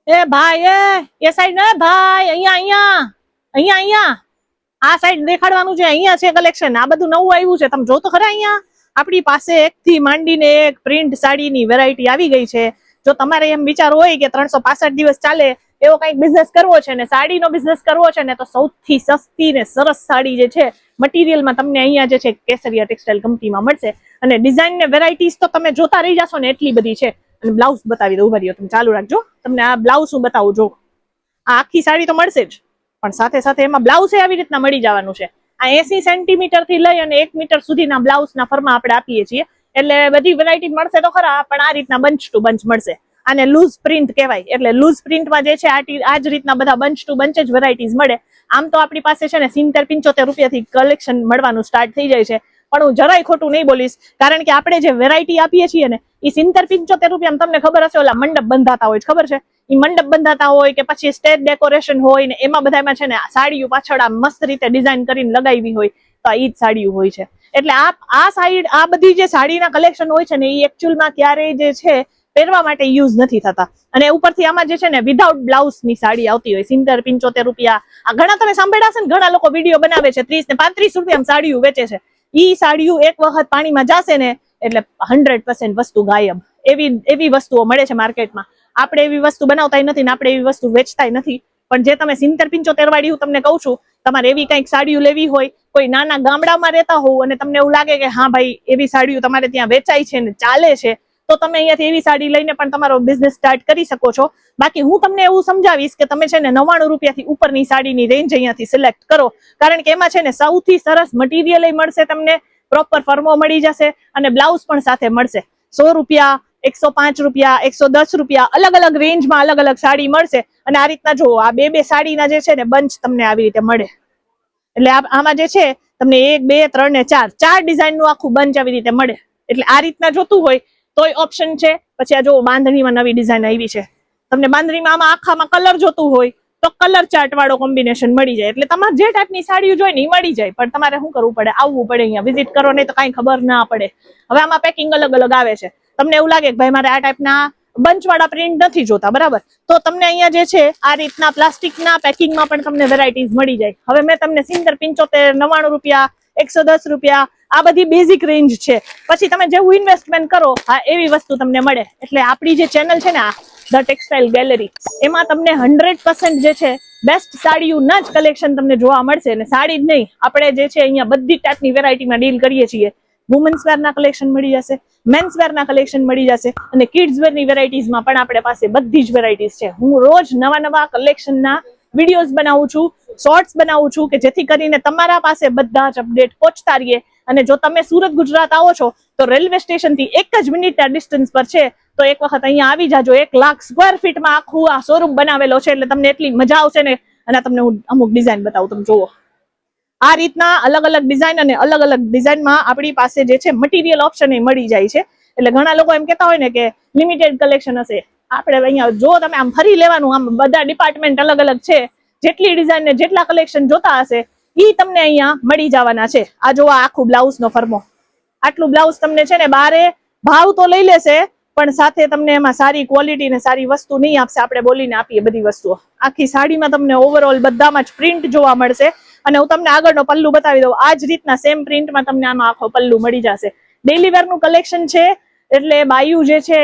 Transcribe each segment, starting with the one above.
એ ભાઈ એ સાઈડ ને ભાઈ અહીંયા અહીંયા અહીંયા અહીંયા આ સાઈડ દેખાડવાનું છે. અહીંયા છે કલેક્શન. આ બધું નવું આવ્યું છે. તમે જો તો ખરા અહીંયા આપણી પાસે એક થી માંડીને એક પ્રિન્ટ સાડીની વેરાયટી આવી ગઈ છે. જો તમારે એમ વિચાર હોય કે 365 દિવસ ચાલે એવો કઈક બિઝનેસ કરવો છે ને સાડીનો બિઝનેસ કરવો છે ને તો સૌથી સસ્તી ને સરસ સાડી જે છે મટીરિયલમાં તમને અહીંયા જે છે કેસરિયા ટેક્સટાઇલ કંપનીમાં મળશે. અને ડિઝાઇન ને વેરાયટીઝ તો તમે જોતા રહી જશો ને એટલી બધી છે. અને બ્લાઉઝ બતાવી દઉં. ભર્યો તમે ચાલુ રાખજો. તમને આ બ્લાઉઝ હું બતાવું. જો આ આખી સાડી તો મળશે જ પણ સાથે સાથે એમાં બ્લાઉઝ આવી રીતના મળી જવાનું છે. આ 80 સેન્ટીમીટર થી લઈ અને 1 મીટર સુધીના બ્લાઉઝના ફરમાં આપણે આપીએ છીએ. એટલે બધી વેરાયટી મળશે તો ખરા પણ આ રીતના બંચ ટુ બંચ મળશે. આને લૂઝ પ્રિન્ટ કહેવાય. એટલે લૂઝ પ્રિન્ટમાં જે છે આ જ રીતના બધા બંચ ટુ બંચ જ વેરાયટીઝ મળે. આમ તો આપણી પાસે છે ને 70-75 રૂપિયાથી કલેક્શન મળવાનું સ્ટાર્ટ થઈ જાય છે. પણ હું જરાય ખોટું નહીં બોલીશ કારણ કે આપણે જે વેરાયટી આપીએ છીએ ને એ 70-75 રૂપિયા તમને ખબર હશે ઓલા મંડપ બંધાતા હોય ખબર છે. એ મંડપ બંધાતા હોય કે પછી સ્ટેજ ડેકોરેશન હોય ને એમાં બધામાં છે ને સાડીઓ પાછળ આ મસ્ત રીતે ડિઝાઇન કરીને લગાવી હોય તો આ ઈ જ સાડીઓ હોય છે. એટલે આ સાઈડ આ બધી જે સાડીના કલેક્શન હોય છે ને એ એકચ્યુઅલમાં ક્યારેય જે છે પહેરવા માટે યુઝ નથી થતા. અને ઉપરથી આમાં જે છે ને વિધાઉટ બ્લાઉઝ ની સાડી આવતી હોય 70-75 રૂપિયા. આ ઘણા તમે સાંભળ્યા હશે ને ઘણા લોકો વિડીયો બનાવે છે 30 ને 35 રૂપિયામાં સાડીઓ વેચે છે. ઈ સાડીઓ એક વખત પાણીમાં જશે ને એટલે 100% વસ્તુ ગાયબ. એવી વસ્તુઓ મળે છે માર્કેટમાં. આપણે એવી વસ્તુ બનાવતા નથી ને આપણે એવી વસ્તુ વેચતા નથી. પણ જે તમે 70-75 વાળી હું તમને કહું છું તમારે એવી કઈક સાડીઓ લેવી હોય કોઈ નાના ગામડામાં રહેતા હોવ અને તમને એવું લાગે કે હા ભાઈ એવી સાડીઓ તમારે ત્યાં વેચાય છે ને ચાલે છે તો તમે અહીંયાથી એવી સાડી લઈને પણ તમારો બિઝનેસ સ્ટાર્ટ કરી શકો છો. બાકી હું તમને એવું સમજાવીશ કે તમે છે ને 99 રૂપિયાથી ઉપરની સાડીની રેન્જ અહીંયાથી સિલેક્ટ કરો. કારણ કે એમાં છે ને સૌથી સરસ મટીરિયલ મળશે તમને, પ્રોપર ફર્મો મળી જશે અને બ્લાઉઝ પણ સાથે મળશે. 100 રૂપિયા, 105 રૂપિયા, 110 રૂપિયા અલગ અલગ રેન્જમાં અલગ અલગ સાડી મળશે. અને આ રીતના જો આ બે સાડીના જે છે ને બંચ તમને આવી રીતે મળે. એટલે આમાં જે છે તમને 1, 2, 3 ને 4 ડિઝાઇન નું આખું બંચ આવી રીતે મળે. એટલે આ રીતના જોતું હોય તોય ઓપ્શન છે. પછી આ જો બાંધણીમાં નવી ડિઝાઇન આવી છે. તમને બાંધણીમાં આમાં આખામાં કલર જોતું હોય તો કલર ચાર્ટ વાળો કોમ્બિનેશન મળી જાય. એટલે તમારે જે ટાઈપની સાડીઓ જોઈએ ને એ મળી જાય. પણ તમારે શું કરવું પડે? આવવું પડે અહીંયા વિઝિટ કરો નહીં તો કઈ ખબર ના પડે. હવે આમાં પેકિંગ અલગ અલગ આવે છે. તમને એવું લાગે કે ભાઈ મારે આ ટાઈપના બંચ વાળા પ્રિન્ટ નથી જોતા બરાબર તો તમને અહીંયા જે છે આ રીતના પ્લાસ્ટિકના પેકિંગમાં પણ તમને વેરાયટીઝ મળી જાય. હવે મેં તમને 70-75, 99 રૂપિયા, 110 રૂપિયા આ બધી બેઝિક રેન્જ છે. પછી તમે જેવું ઇન્વેસ્ટમેન્ટ કરો હા એવી વસ્તુ તમને મળે. એટલે આપણી જે ચેનલ છે ને આ ધ ટેક્સટાઇલ ગેલેરી એમાં તમને 100% જે છે બેસ્ટ સાડીઓના જ કલેક્શન તમને જોવા મળશે. અને સાડી જ નહીં આપણે જે છે અહીંયા બધી ટાઈપની વેરાયટીમાં ડીલ કરીએ છીએ. વુમન્સ વેરના કલેક્શન મળી જશે, મેન્સ વેરના કલેક્શન મળી જશે અને કિડ્સ વેરની વેરાયટીઝમાં પણ આપણે પાસે બધી જ વેરાયટીઝ છે. હું રોજ નવા કલેક્શનના વિડીયોઝ બનાવું છું, શોર્ટ્સ બનાવું છું કે જેથી કરીને તમારા પાસે બધા જ અપડેટ પહોંચતા રહીએ. અને જો તમે સુરત ગુજરાત આવો છો તો રેલવે સ્ટેશન થી 1 જ મિનિટના ડિસ્ટન્સ પર છે તો એક વખત અહીંયા આવી જાજો. 1 લાખ સ્ક્વેર ફીટમાં આખું આ શોરૂમ બનાવેલો છે એટલે તમને એટલી મજા આવશે ને. અને તમને હું અમુક ડિઝાઇન બતાવું તમે જુઓ. આ રીતના અલગ અલગ ડિઝાઇન અને અલગ અલગ ડિઝાઇનમાં આપણી પાસે જે છે મટીરિયલ ઓપ્શન એ મળી જાય છે. એટલે ઘણા લોકો એમ કહેતા હોય ને કે લિમિટેડ કલેક્શન હશે. આપણે અહીંયા જો તમે આમ ફરી લેવાનું આમ બધા ડિપાર્ટમેન્ટ અલગ અલગ છે. જેટલી ડિઝાઇન ને જેટલા કલેક્શન જોતા હશે ઈ તમને અહીંયા મળી જવાના છે. આ જો આખું બ્લાઉઝ નો ફર્મો. આટલું બ્લાઉઝ તમને છે ને બારે ભાવ તો લઈ લેશે પણ સાથે તમને એમાં સારી ક્વોલિટી ને સારી વસ્તુ નહીં આપશે. આપણે બોલીને આપીએ બધી વસ્તુઓ. આખી સાડીમાં તમને ઓવરઓલ બધામાં જ પ્રિન્ટ જોવા મળશે. અને હું તમને આગળનો પલ્લુ બતાવી દઉં. આ જ રીતના સેમ પ્રિન્ટમાં તમને આમાં આખો પલ્લુ મળી જશે. ડેઇલી વેરનું કલેક્શન છે એટલે બાયુ જે છે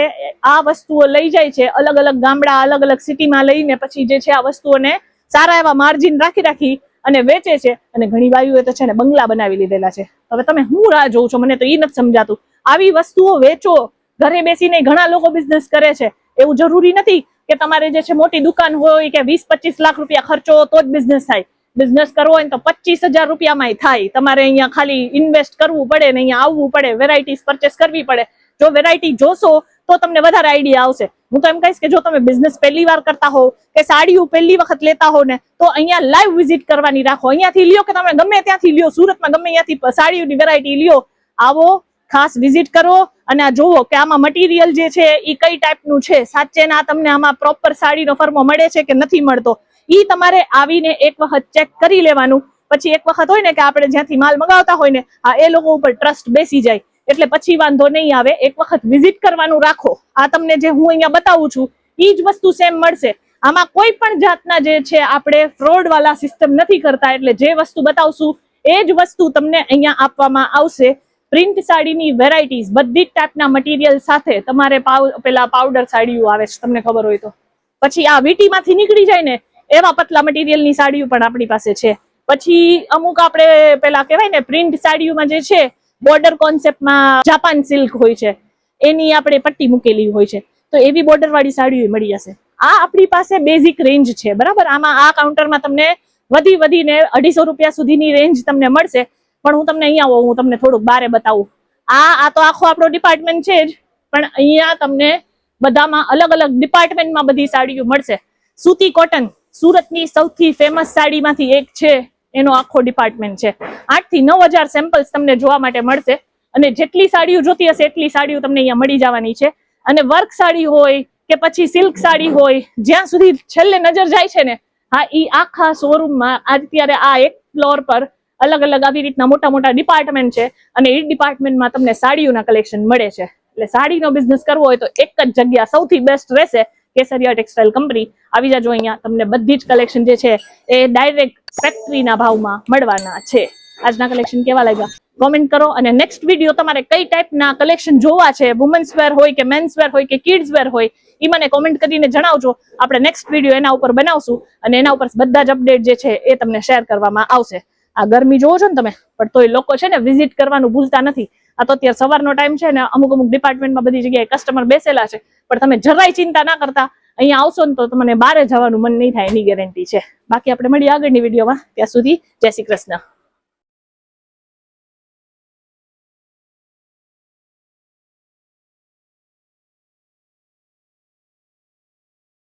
આ વસ્તુઓ લઈ જાય છે અલગ અલગ ગામડા અલગ અલગ સિટીમાં લઈને પછી જે છે આ વસ્તુઓને સારા એવા માર્જિન રાખી અને વેચે છે. અને ઘણી બાયુએ તો છે ને બંગલા બનાવી લીધેલા છે. હવે તમે હું રાહ જોઉં છો મને તો એ નથી સમજાતું. આવી વસ્તુઓ વેચો. ઘરે બેસીને ઘણા લોકો બિઝનેસ કરે છે. એવું જરૂરી નથી કે તમારે જે છે મોટી દુકાન હોય કે 20-25 લાખ રૂપિયા ખર્ચો તો જ બિઝનેસ થાય. બિઝનેસ કરવો હોય તો 25,000 રૂપિયામાં થાય. તમારે અહીંયા ખાલી ઇન્વેસ્ટ કરવું પડે ને અહીંયા આવવું પડે, વેરાયટીઝ પરચેસ કરવી પડે. જો વેરાયટી જોશો તો તમને વધારે આઈડિયા આવશે. હું તો એમ કહીશ કે જો તમે બિઝનેસ પહેલી વાર કરતા હો કે સાડીઓ પહેલી વખત લેતા હો ને તો અહીંયા લાઈવ વિઝિટ કરવાની રાખો. અહીંયાથી લ્યો કે તમે ગમે ત્યાંથી લ્યો, સુરતમાં ગમે ત્યાંથી સાડીઓની વેરાયટી લ્યો, આવો ખાસ વિઝિટ કરો અને આ જોવો કે આમાં મટીરિયલ જે છે એ કઈ ટાઈપનું છે. સાચે ના તમને આમાં પ્રોપર સાડીનો ફર્મો મળે છે કે નથી મળતો ઈ તમારે આવીને એક વખત ચેક કરી લેવાનું. પછી એક વખત હોય ને કે આપણે જ્યાંથી માલ મંગાવતા હોય ને એ લોકો ઉપર ટ્રસ્ટ બેસી જાય એટલે પછી વાંધો નહીં આવે. એક વખત વિઝિટ કરવાનું રાખો. આ તમને જે હું અહીંયા બતાવું છું ઈ જ વસ્તુ સેમ મળશે. આમાં કોઈ પણ જાતના જે છે આપણે ફ્રોડ વાળા સિસ્ટમ નથી કરતા, એટલે જે વસ્તુ બતાવશું એ જ વસ્તુ તમને અહીંયા આપવામાં આવશે. પ્રિન્ટ સાડીની વેરાયટીઝ બધી જ ટાઈપના મટીરિયલ સાથે તમારે પેલા પાવડર સાડીઓ આવે છે તમને ખબર હોય તો, પછી આ વીટી માંથી નીકળી જાય ને એવા પતલા મટીરિયલની સાડીઓ પણ આપણી પાસે છે. પછી અમુક આપણે પેલા કહેવાય ને પ્રિન્ટ સાડીઓમાં જે છે બોર્ડર કોન્સેપ્ટમાં જાપાન સિલ્ક હોય છે, એની આપણે પટ્ટી મૂકેલી હોય છે, તો એવી બોર્ડર વાળી સાડીઓ મળી જશે. આ આપણી પાસે બેઝિક રેન્જ છે, બરાબર. આમાં આ કાઉન્ટરમાં તમને વધીને 250 રૂપિયા સુધીની રેન્જ તમને મળશે, પણ હું તમને અહીંયા આવું, હું તમને થોડુંક બારે બતાવું. આ તો આખો આપણો ડિપાર્ટમેન્ટ છે જ, પણ અહીંયા તમને બધામાં અલગ અલગ ડિપાર્ટમેન્ટમાં બધી સાડીઓ મળશે. સૂતી કોટન સુરતની સૌથી ફેમસ સાડીમાંથી એક છે, એનો આખો ડિપાર્ટમેન્ટ છે. 8 થી 9000 સેમ્પલ્સ તમને જોવા માટે મળશે, અને જેટલી સાડીઓ જોતી હશે એટલી સાડીઓ તમને અહીંયા મળી જવાની છે. અને વર્ક સાડી હોય કે પછી સિલ્ક સાડી હોય, જ્યાં સુધી છેલ્લે નજર જાય છે ને, હા, ઈ આખા શોરૂમમાં અત્યારે આ એક ફ્લોર પર અલગ અલગ આવી રીતના મોટા મોટા ડિપાર્ટમેન્ટ છે, અને એ ડિપાર્ટમેન્ટમાં તમને સાડીઓના કલેક્શન મળે છે. એટલે સાડીનો બિઝનેસ કરવો હોય તો એક જ જગ્યા સૌથી બેસ્ટ રહેશે, કેસરિયા ટેક્સટાઇલ કંપની. આવી જાજો અહીંયા, તમને બધી જ કલેક્શન જે છે એ ડાયરેક્ટ ફેક્ટરીના ભાવમાં મળવાના છે. આજના કલેક્શન કેવા લાગ્યા કોમેન્ટ કરો, અને નેક્સ્ટ વિડીયો તમારે કઈ ટાઈપના કલેક્શન જોવા છે, વુમન્સ વેર હોય કે મેન્સ વેર હોય કે કિડ્સ વેર હોય, એ મને કોમેન્ટ કરીને જણાવજો. આપણે નેક્સ્ટ વિડીયો એના ઉપર બનાવશું, અને એના ઉપર બધા જ અપડેટ જે છે એ તમને શેર કરવામાં આવશે. આ ગરમી જોવો છો ને તમે, પણ તોય લોકો છે ને વિઝિટ કરવાનું ભૂલતા નથી. આ તો અત્યારે સવારનો ટાઈમ છે ને, અમુક ડિપાર્ટમેન્ટમાં બધી જગ્યાએ કસ્ટમર બેસેલા છે, પણ તમે જરાય ચિંતા ના કરતા અહીંયા આવશો ને તો તમને બહાર જવાનું મન નહીં થાય, એની ગેરંટી છે. બાકી આપણે મળીએ આગળની વિડીયોમાં. ત્યાં સુધી જય શ્રી કૃષ્ણ.